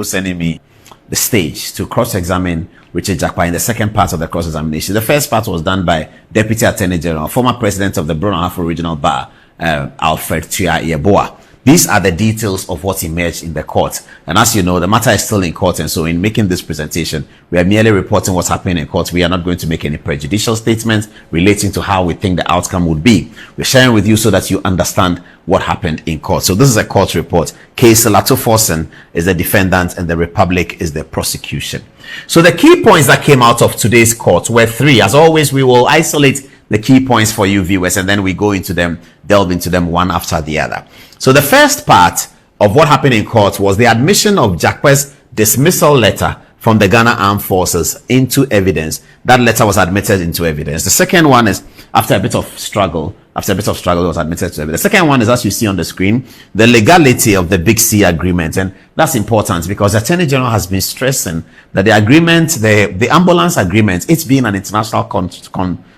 sending me the stage to cross-examine Richard Jakpa in the second part of the cross-examination. The first part was done by Deputy Attorney General, former President of the Brunei-Ahafo Regional Bar, Alfred Tuah Yeboah. These are the details of what emerged in the court. And as you know, the matter is still in court. And so in making this presentation, we are merely reporting what's happening in court. We are not going to make any prejudicial statements relating to how we think the outcome would be. We're sharing with you so that you understand what happened in court. So this is a court report. Case Ato Forson is the defendant and the Republic is the prosecution. So the key points that came out of today's court were three. As always, we will isolate the key points for you viewers, and then we go into them, delve into them one after the other. So the first part of what happened in court was the admission of Jakpa's dismissal letter from the Ghana Armed Forces into evidence. That letter was admitted into evidence. The second one is, after a bit of struggle, it was admitted to evidence. The second one is, as you see on the screen, the legality of the Big C agreement. And that's important because the Attorney General has been stressing that the agreement, the ambulance agreement, it's been an international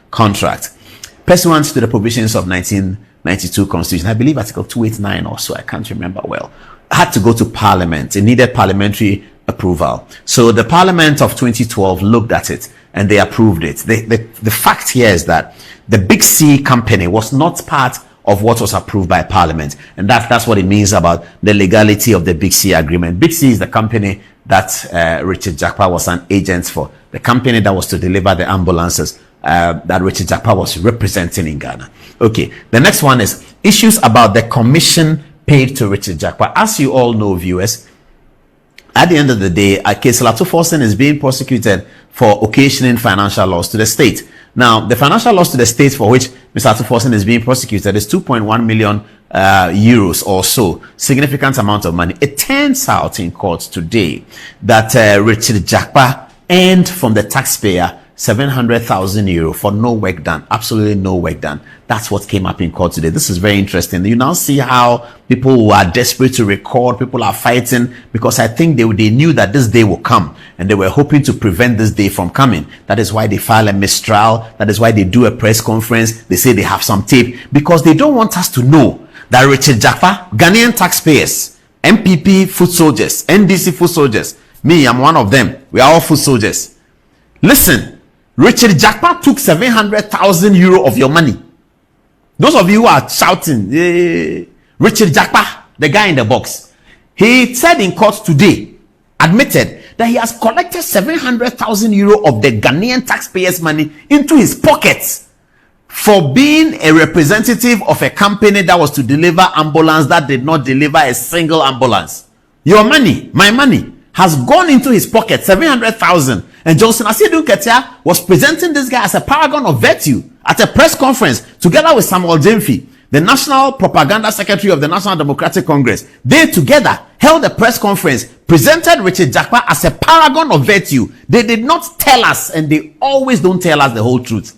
contract pursuant to the provisions of 1992 Constitution. I believe Article 289 or so, I can't remember well, had to go to Parliament. It needed parliamentary approval. So the Parliament of 2012 looked at it and they approved it. The fact here is that the Big C company was not part of what was approved by Parliament. And that's what it means about the legality of the Big C agreement. Big C is the company that Richard Jakpa was an agent for, the company that was to deliver the ambulances that Richard Jakpa was representing in Ghana. Okay, the next one is issues about the commission paid to Richard Jakpa. As you all know, viewers, at the end of the day, a case Ato Forson is being prosecuted for occasioning financial loss to the state. Now, the financial loss to the state for which Mr. Ato Forson is being prosecuted is 2.1 million euros or so, significant amount of money. It turns out in court today that Richard Jakpa earned from the taxpayer 700,000 euro for no work done, absolutely no work done. That's what came up in court today. This is very interesting. You now see how people who are desperate to record, people are fighting because I think they knew that this day will come and they were hoping to prevent this day from coming. That is why they file a mistrial. That is why they do a press conference. They say they have some tape because they don't want us to know that Richard Jakpa, Ghanaian taxpayers, MPP foot soldiers, NDC foot soldiers, me, I'm one of them. We are all foot soldiers. Listen, Richard Jakpa took 700,000 euro of your money. Those of you who are shouting, Richard Jakpa, the guy in the box, he said in court today, admitted that he has collected 700,000 euro of the Ghanaian taxpayers' money into his pockets for being a representative of a company that was to deliver ambulance that did not deliver a single ambulance. Your money, my money, has gone into his pocket, 700,000. And Johnson Asiedu Ketia was presenting this guy as a paragon of virtue at a press conference together with Samuel Jemfi, the National Propaganda Secretary of the National Democratic Congress. They together held a press conference, presented Richard Jakpa as a paragon of virtue. They did not tell us, and they always don't tell us the whole truth.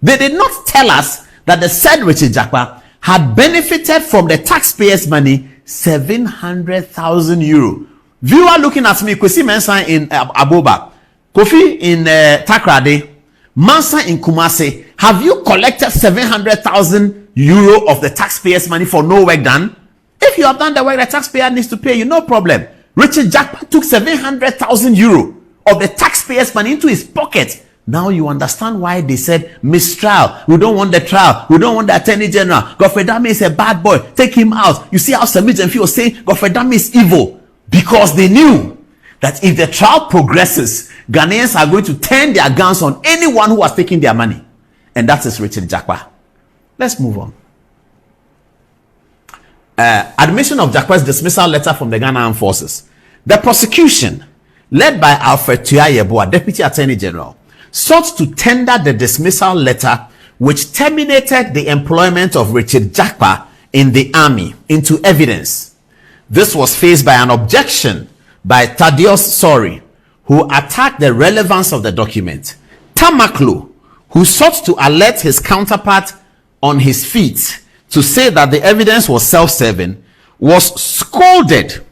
They did not tell us that the said Richard Jakpa had benefited from the taxpayers' money, 700,000 euro. Viewer looking at me, Kwesi Mensah in Aboba, Kofi in Takrade, Mansa in Kumasi. Have you collected 700,000 euro of the taxpayers' money for no work done? If you have done the work, the taxpayer needs to pay you, no problem. Richard Jakpa took 700,000 euro of the taxpayers' money into his pocket. Now you understand why they said mistrial. We don't want the trial. We don't want the Attorney General. Godfrey Dame is a bad boy. Take him out. You see how Sami Jemfi was saying Godfrey Dame is evil. Because they knew that if the trial progresses, Ghanaians are going to turn their guns on anyone who has taken their money. And that is Richard Jakpa. Let's move on. Admission of Jakpa's dismissal letter from the Ghana Armed Forces. The prosecution, led by Alfred Tuah Yeboah, Deputy Attorney General, sought to tender the dismissal letter which terminated the employment of Richard Jakpa in the army into evidence. This was faced by an objection by Thaddeus Sori, who attacked the relevance of the document. Tamaklo, who sought to alert his counterpart on his feet to say that the evidence was self-serving, was scolded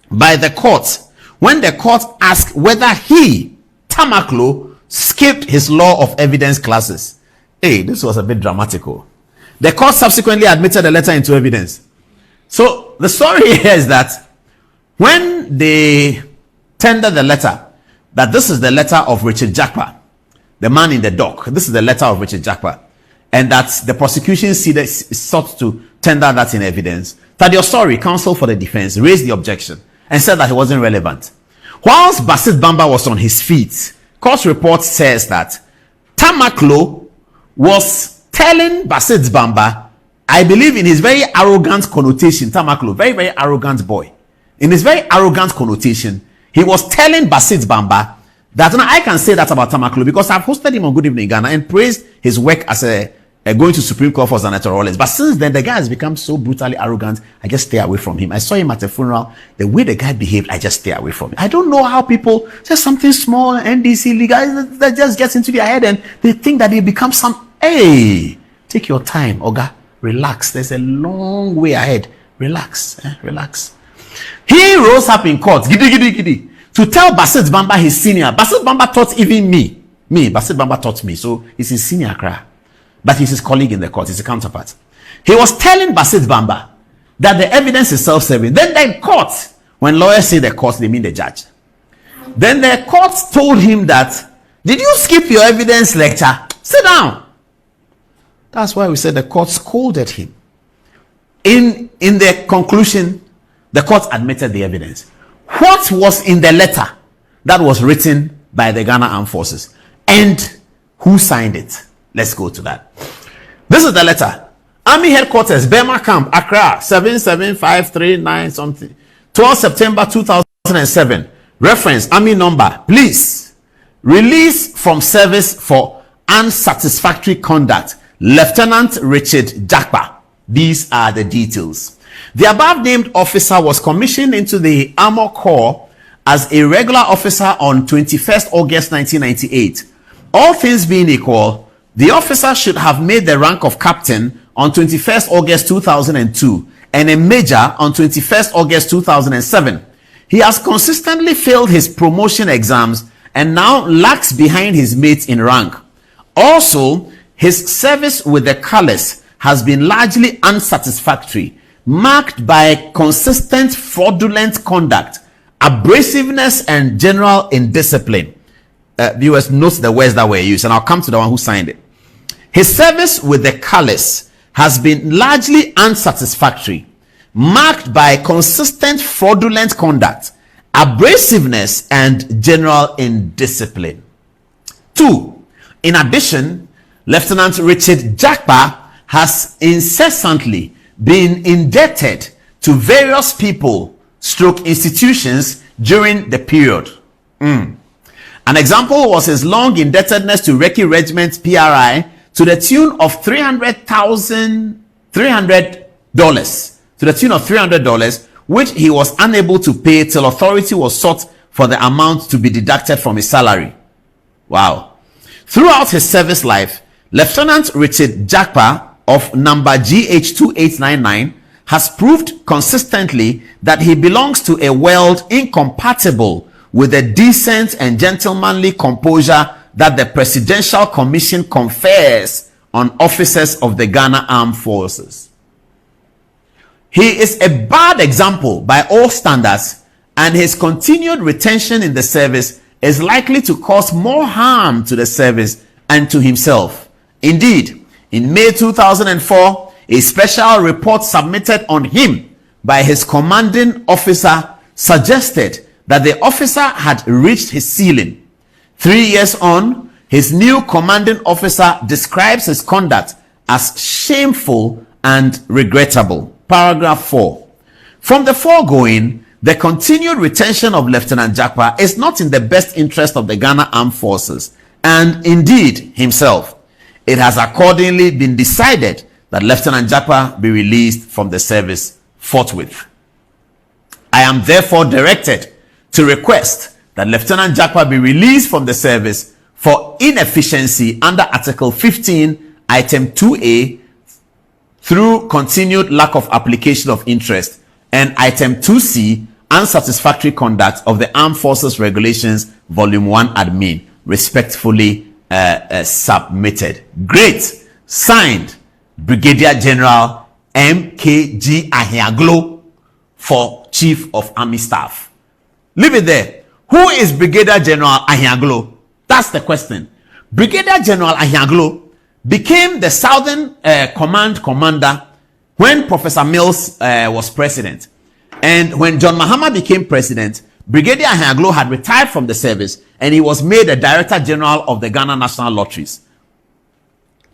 by the court when the court asked whether he, Tamaklo, skipped his law of evidence classes. Hey, this was a bit dramatical. The court subsequently admitted the letter into evidence. So the story here is that When they tendered the letter, that this is the letter of Richard Jakpa, the man in the dock, this is the letter of Richard Jakpa, and that the prosecution sought to tender that in evidence, Thaddeus Story, counsel for the defense, raised the objection and said that it wasn't relevant. Whilst Basit Bamba was on his feet, court report says that Tamaklo was telling Basit Bamba, I believe in his very arrogant connotation, Tamaklo, very, very arrogant boy. In his very arrogant connotation, he was telling Basit Bamba that I can say that about Tamaklo because I've hosted him on Good Evening Ghana and praised his work as a going to Supreme Court for Senator Rollins. But since then, the guy has become so brutally arrogant, I just stay away from him. I saw him at a funeral. The way the guy behaved, I just stay away from him. I don't know how people, just something small, NDC legal, that just gets into their head and they think that they become some, hey, take your time, Oga, relax. There's a long way ahead. Relax, relax. He rose up in court, giddy, to tell Basit Bamba his senior. Basit Bamba taught even me. Basit Bamba taught me. So he's his senior cry. But he's his colleague in the court, he's a counterpart. He was telling Basit Bamba that the evidence is self-serving. Then the court, when lawyers say the court, they mean the judge. Then the court told him that, did you skip your evidence lecture? Sit down. That's why we said the court scolded him. In the conclusion, the court admitted the evidence. What was in the letter that was written by the Ghana Armed Forces? And who signed it? Let's go to that. This is the letter. Army Headquarters, Burma Camp, Accra, 77539 something. 12 September 2007. Reference, Army number. Please. Release from service for unsatisfactory conduct. Lieutenant Richard Jakpa. These are the details. The above named officer was commissioned into the Armor Corps as a regular officer on 21st August 1998. All things being equal, the officer should have made the rank of captain on 21st August 2002 and a major on 21st August 2007. He has consistently failed his promotion exams and now lags behind his mates in rank. Also, his service with the colors has been largely unsatisfactory, marked by consistent fraudulent conduct, abrasiveness, and general indiscipline. Viewers, note the words that were used, and I'll come to the one who signed it. His service with the colors has been largely unsatisfactory, marked by consistent fraudulent conduct, abrasiveness, and general indiscipline. 2. In addition, Lieutenant Richard Jakpa has incessantly been indebted to various people / institutions during the period. An example was his long indebtedness to Recce Regiment PRI to the tune of $300, which he was unable to pay till authority was sought for the amount to be deducted from his salary. Wow. Throughout his service life, Lieutenant Richard Jakpa of number GH 2899 has proved consistently that he belongs to a world incompatible with the decent and gentlemanly composure that the Presidential Commission confers on officers of the Ghana Armed Forces. He is a bad example by all standards, and his continued retention in the service is likely to cause more harm to the service and to himself. Indeed, in May 2004, a special report submitted on him by his commanding officer suggested that the officer had reached his ceiling. 3 years on, his new commanding officer describes his conduct as shameful and regrettable. Paragraph 4. From the foregoing, the continued retention of Lieutenant Jakpa is not in the best interest of the Ghana Armed Forces and indeed himself. It has accordingly been decided that Lieutenant Jakpa be released from the service forthwith. I am therefore directed to request that Lieutenant Jakpa be released from the service for inefficiency under Article 15, Item 2A through continued lack of application of interest, and Item 2C, unsatisfactory conduct of the Armed Forces Regulations, Volume 1 Admin, respectfully submitted. Great. Signed, Brigadier General M.K.G. Ahiaglo for Chief of Army Staff. Leave it there. Who is Brigadier General Ahiaglo? That's the question. Brigadier General Ahiaglo became the Southern Command Commander when Professor Mills was president. And when John Mahama became president, Brigadier Ahiaglo had retired from the service and he was made a Director General of the Ghana National Lotteries.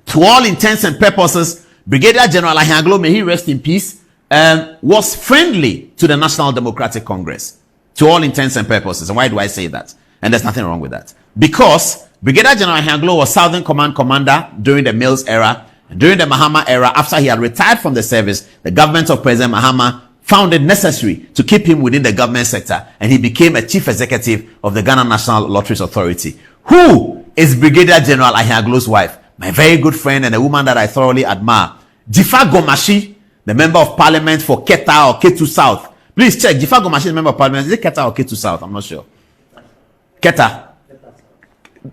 To all intents and purposes, Brigadier General Ahiaglo, may he rest in peace, was friendly to the National Democratic Congress. To all intents and purposes. And why do I say that? And there's nothing wrong with that. Because Brigadier General Ahiaglo was Southern Command Commander during the Mills era. And during the Mahama era, after he had retired from the service, the government of President Mahama found it necessary to keep him within the government sector, and he became a chief executive of the Ghana National Lotteries Authority. Who is Brigadier General Ahiaglo's wife? My very good friend and a woman that I thoroughly admire, Jifa Gomashi, the member of parliament for Keta or Ketu South. Please check. Jifa Gomashi is the member of parliament. Is it Keta or Ketu South? I'm not sure. Keta.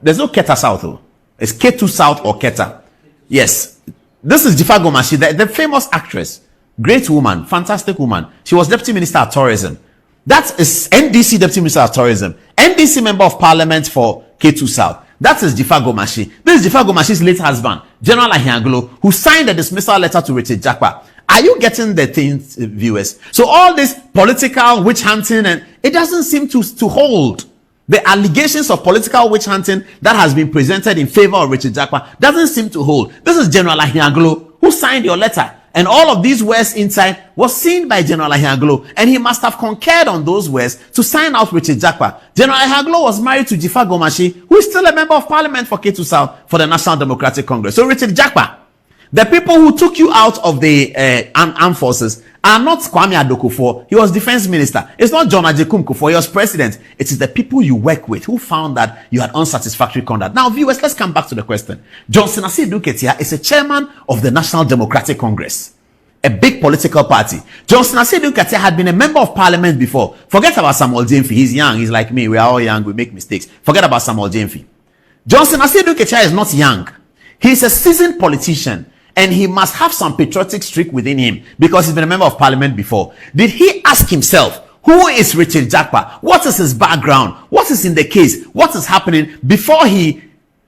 There's no Keta South though. It's Ketu South or Keta. Yes. This is Jifa Gomashi, the famous actress. Great woman, fantastic woman. She was Deputy Minister of Tourism. That is NDC Deputy Minister of Tourism. NDC Member of Parliament for K2 South. That is Jifa Gomashi. This is Jifa Gomashi's late husband, General Ahiaglo, who signed a dismissal letter to Richard Jakpa. Are you getting the things, viewers? So all this political witch hunting, and it doesn't seem to hold. The allegations of political witch hunting that has been presented in favor of Richard Jakpa doesn't seem to hold. This is General Ahiaglo who signed your letter. And all of these words inside was seen by General Ahiaglo, and he must have concurred on those words to sign out Richard Jakpa. General Ahiaglo was married to Jifa Gomashi, who is still a member of parliament for K2 South for the National Democratic Congress. So Richard Jakpa, the people who took you out of the armed forces are not Kwame Adokufo. He was defense minister. It's not John Ajekum Kufuor. He was president. It is the people you work with who found that you had unsatisfactory conduct. Now, viewers, let's come back to the question. Johnson Asiedu Ketia is a chairman of the National Democratic Congress, a big political party. Johnson Asiedu Ketia had been a member of parliament before. Forget about Samuel Jamefi. He's young. He's like me. We are all young. We make mistakes. Forget about Samuel Jamefi. Johnson Asiedu Ketia is not young. He's a seasoned politician. And he must have some patriotic streak within him because he's been a member of parliament before. Did he ask himself, who is Richard Jakpa? What is his background? What is in the case? What is happening before he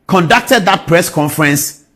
conducted that press conference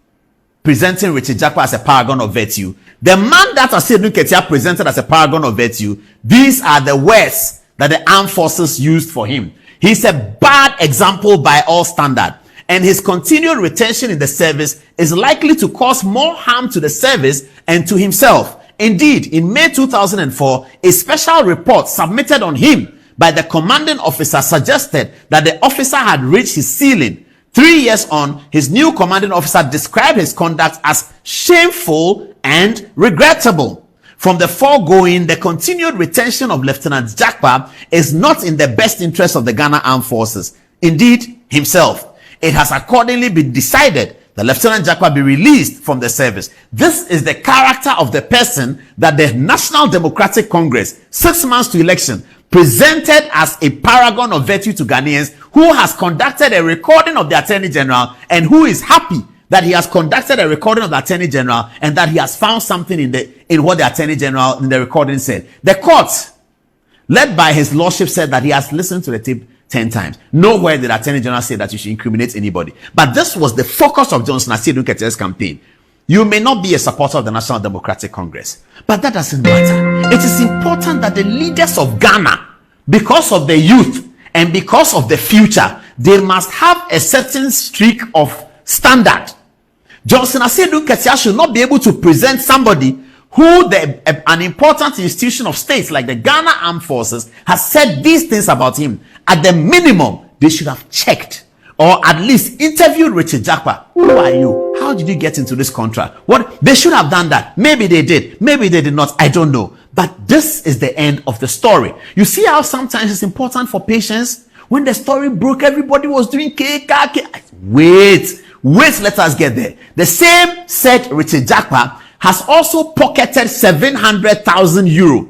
presenting Richard Jakpa as a paragon of virtue? The man that Asiedu Ketia presented as a paragon of virtue, these are the words that the armed forces used for him. He's a bad example by all standards. And his continued retention in the service is likely to cause more harm to the service and to himself. Indeed, in May 2004, a special report submitted on him by the commanding officer suggested that the officer had reached his ceiling. 3 years on, his new commanding officer described his conduct as shameful and regrettable. From the foregoing, the continued retention of Lieutenant Jakpa is not in the best interest of the Ghana Armed Forces. Indeed, himself. It has accordingly been decided that Lieutenant Jakpa be released from the service. This is the character of the person that the National Democratic Congress, 6 months to election, presented as a paragon of virtue to Ghanaians, who has conducted a recording of the Attorney General and who is happy that he has conducted a recording of the Attorney General and that he has found something in what the Attorney General in the recording said. The court, led by his lordship, said that he has listened to the tape 10 times. Nowhere did Attorney General say that you should incriminate anybody. But this was the focus of Johnson Asiedu Ketia's campaign. You may not be a supporter of the National Democratic Congress, but that doesn't matter. It is important that the leaders of Ghana, because of the youth and because of the future, they must have a certain streak of standard. Johnson Asiedu Ketia should not be able to present somebody who an important institution of states like the Ghana Armed Forces has said these things about him. At the minimum, they should have checked or at least interviewed Richard Jakpa. Who are you? How did you get into this contract? What? They should have done that. Maybe they did. Maybe they did not. I don't know. But this is the end of the story. You see how sometimes it's important for patience? When the story broke, everybody was doing KKK. Wait, let us get there. The same said Richard Jakpa has also pocketed 700,000 euro.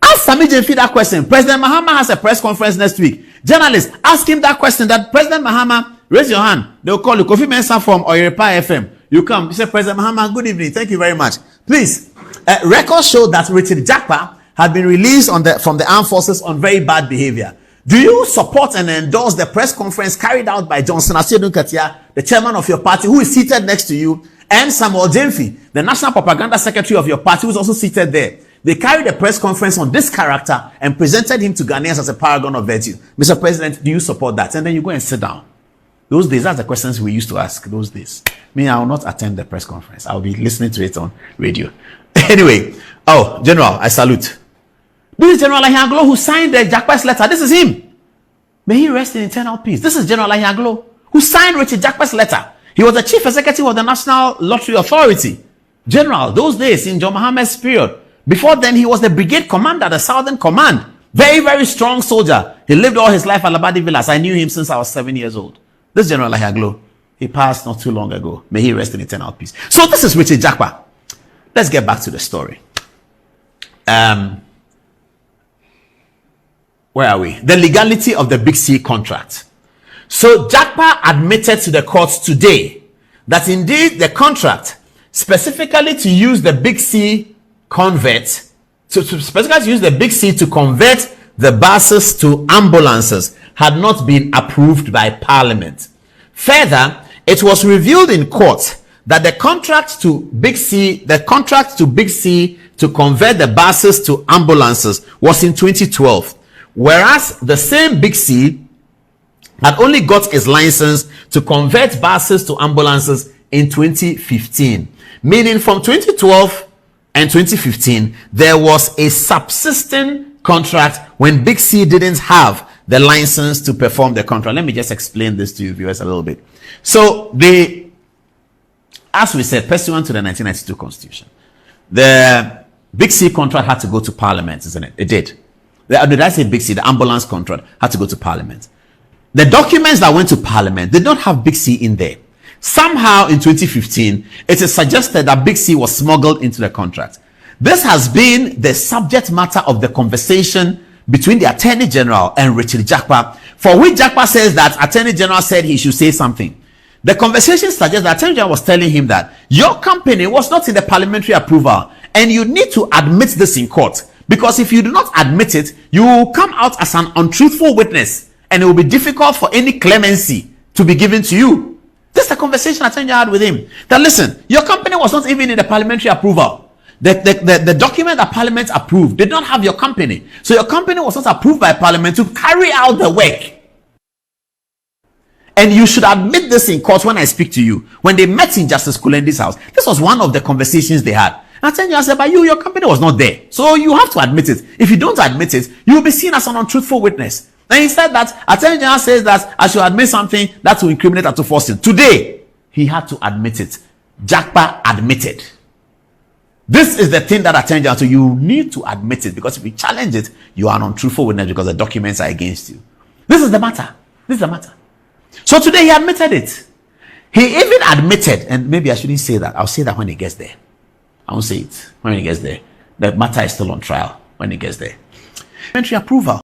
Ask Sami Jamefi that question. President Mahama has a press conference next week. Journalists, ask him that question. That President Mahama, raise your hand. They'll call you. Kofi Mensah from Oyerepa FM. You come. You say, President Mahama, good evening. Thank you very much. Please, records show that Richard Jakpa had been released from the armed forces on very bad behavior. Do you support and endorse the press conference carried out by Johnson Asedu Katia, the chairman of your party, who is seated next to you, and Samuel Jemfi, the national propaganda secretary of your party, who is also seated there? They carried a press conference on this character and presented him to Ghanaians as a paragon of virtue. Mr. President, do you support that? And then you go and sit down. Those days, that's the questions we used to ask those days. Me, I will not attend the press conference. I'll be listening to it on radio. Anyway, oh, General, I salute. This is General Ahiaglo who signed the Jakpa's letter. This is him. May he rest in eternal peace. This is General Ahiaglo who signed Richard Jakpa's letter. He was the chief executive of the National Lottery Authority. General, those days in John Mohammed's period. Before then, he was the brigade commander, the Southern Command. Very, very strong soldier. He lived all his life at Labadi Villas. I knew him since I was 7 years old. This General Ahiaglo, he passed not too long ago. May he rest in eternal peace. So this is Richard Jakpa. Let's get back to the story. Where are we? The legality of the Big C contract. So Jakpa admitted to the courts today that indeed the contract, specifically to use the Big C specifically to use the Big C to convert the buses to ambulances, had not been approved by Parliament. Further, it was revealed in court that the contract to Big C to convert the buses to ambulances was in 2012, whereas the same Big C had only got its license to convert buses to ambulances in 2015. Meaning from 2012 and 2015, there was a subsisting contract when Big C didn't have the license to perform the contract. Let me just explain this to you viewers a little bit. So as we said, pursuant to the 1992 Constitution, the Big C contract had to go to Parliament, isn't it? It did. Did I say Big C? The ambulance contract had to go to Parliament. The documents that went to Parliament did not have Big C in there. Somehow in 2015, it is suggested that Big C was smuggled into the contract. This has been the subject matter of the conversation between the Attorney General and Richard Jakpa, for which Jakpa says that Attorney General said he should say something. The conversation suggests that Attorney General was telling him that your company was not in the parliamentary approval and you need to admit this in court, because if you do not admit it, you will come out as an untruthful witness and it will be difficult for any clemency to be given to you. This is the conversation Attorney General had with him. That listen, your company was not even in the parliamentary approval. The document that Parliament approved did not have your company. So your company was not approved by Parliament to carry out the work. And you should admit this in court when I speak to you. When they met in Justice Kulendi's house, this was one of the conversations they had. And Attorney General said, but your company was not there. So you have to admit it. If you don't admit it, you will be seen as an untruthful witness. And he said that Attorney General says that I should admit something that will incriminate Ato Forson. Today, he had to admit it. Jakpa admitted. This is the thing that Attorney General, so you need to admit it, because if you challenge it, you are an untruthful witness because the documents are against you. This is the matter. This is the matter. So today he admitted it. He even admitted, and maybe I shouldn't say that. I'll say that when he gets there. I won't say it when he gets there. The matter is still on trial when he gets there. Parliamentary approval.